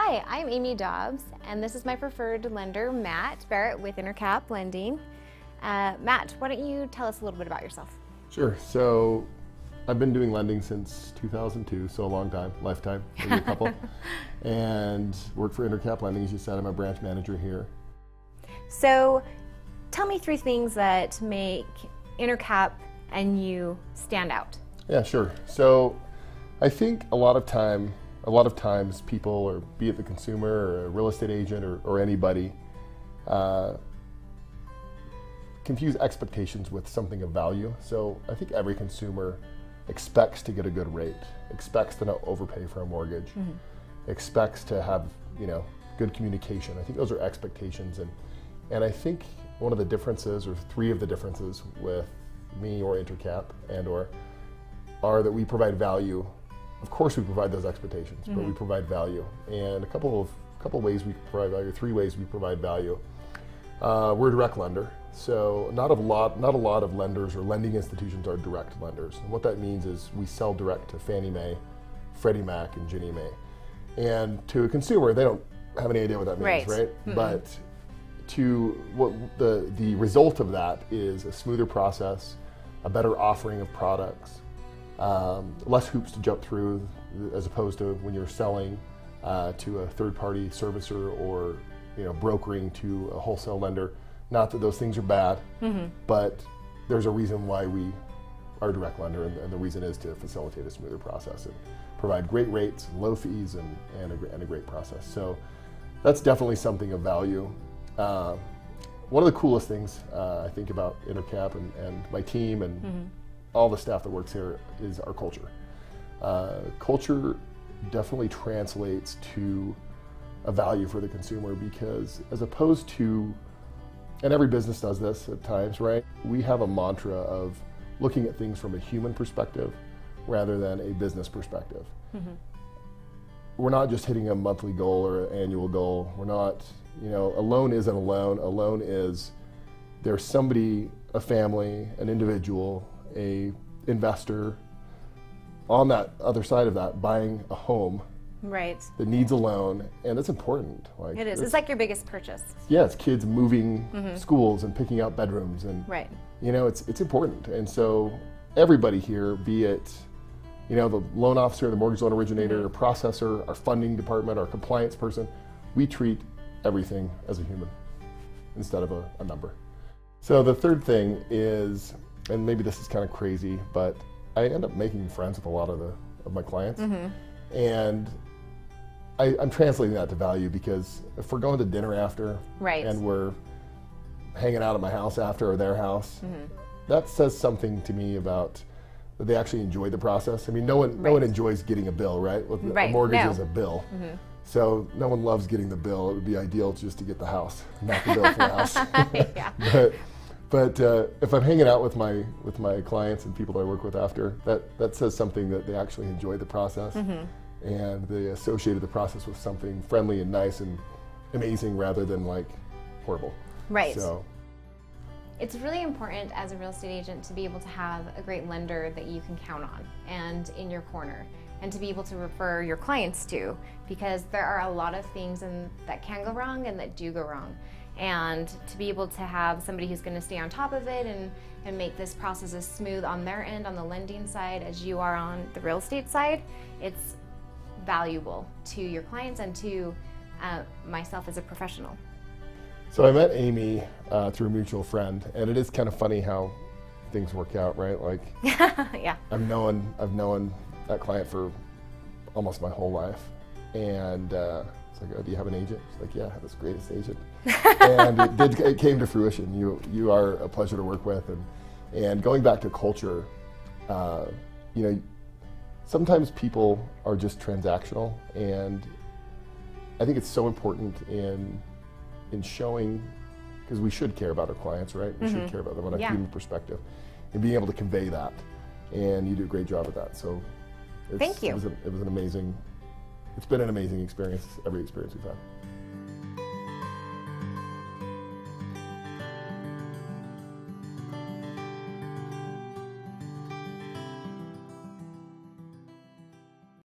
Hi, I'm Amy Dobbs, and this is my preferred lender, Matt Barrett with Intercap Lending. Matt, why don't you tell us a little bit about yourself? Sure. So I've been doing lending since 2002, so a long time, lifetime, maybe a couple, and worked for Intercap Lending. As you said, I'm a branch manager here. So tell me 3 things that make Intercap and you stand out. Yeah, sure. So I think a lot of times people, or be it the consumer or a real estate agent or anybody, confuse expectations with something of value. So I think every consumer expects to get a good rate, expects to not overpay for a mortgage, expects to have, good communication. I think those are expectations, and I think one of the differences, or 3 of the differences with me or Intercap are that we provide value. Of course, we provide those expectations, but we provide value, and a couple of ways we provide value, 3 ways we provide value. We're a direct lender, so not a lot of lenders or lending institutions are direct lenders. And what that means is we sell direct to Fannie Mae, Freddie Mac, and Ginnie Mae. And to a consumer, they don't have any idea what that means, right? But the result of that is a smoother process, a better offering of products, less hoops to jump through, as opposed to when you're selling to a third-party servicer or brokering to a wholesale lender. Not that those things are bad, but there's a reason why we are a direct lender, and the reason is to facilitate a smoother process and provide great rates, low fees, and a great process. So that's definitely something of value. One of the coolest things I think about Intercap and my team and all the staff that works here is our culture. Culture definitely translates to a value for the consumer, because as opposed to, and every business does this at times, right? We have a mantra of looking at things from a human perspective rather than a business perspective. We're not just hitting a monthly goal or an annual goal. We're not, a loan isn't a loan. A loan is, there's somebody, a family, an individual, a investor on that other side of that buying a home that needs a loan, and it's important. Like, it is. It's like your biggest purchase. Yeah, it's kids moving schools and picking out bedrooms, and it's important. And so everybody here, be it the loan officer, the mortgage loan originator, processor, our funding department, our compliance person, we treat everything as a human instead of a number. So the third thing is, and maybe this is kind of crazy, but I end up making friends with a lot of my clients, and I'm translating that to value, because if we're going to dinner after, and we're hanging out at my house after, or their house, that says something to me about that they actually enjoy the process. I mean, no one enjoys getting a bill, right? A mortgage is a bill. So no one loves getting the bill. It would be ideal just to get the house, not the bill for the house. But if I'm hanging out with my clients and people that I work with after, that says something that they actually enjoy the process, and they associated the process with something friendly and nice and amazing rather than like horrible. So it's really important as a real estate agent to be able to have a great lender that you can count on and in your corner, and to be able to refer your clients to, because there are a lot of things that can go wrong and that do go wrong. And to be able to have somebody who's going to stay on top of it and make this process as smooth on their end, on the lending side, as you are on the real estate side, it's valuable to your clients and to myself as a professional. So I met Amy through a mutual friend, and it is kind of funny how things work out, right? Like, I've known that client for almost my whole life, and it's like, oh, do you have an agent? She's like, yeah, I have this greatest agent. And it came to fruition. You are a pleasure to work with, and going back to culture, sometimes people are just transactional, and I think it's so important in showing, because we should care about our clients, right? We should care about them on a human perspective, and being able to convey that, and you do a great job of that. So thank you. It was an amazing, it's been an amazing experience, every experience we've had.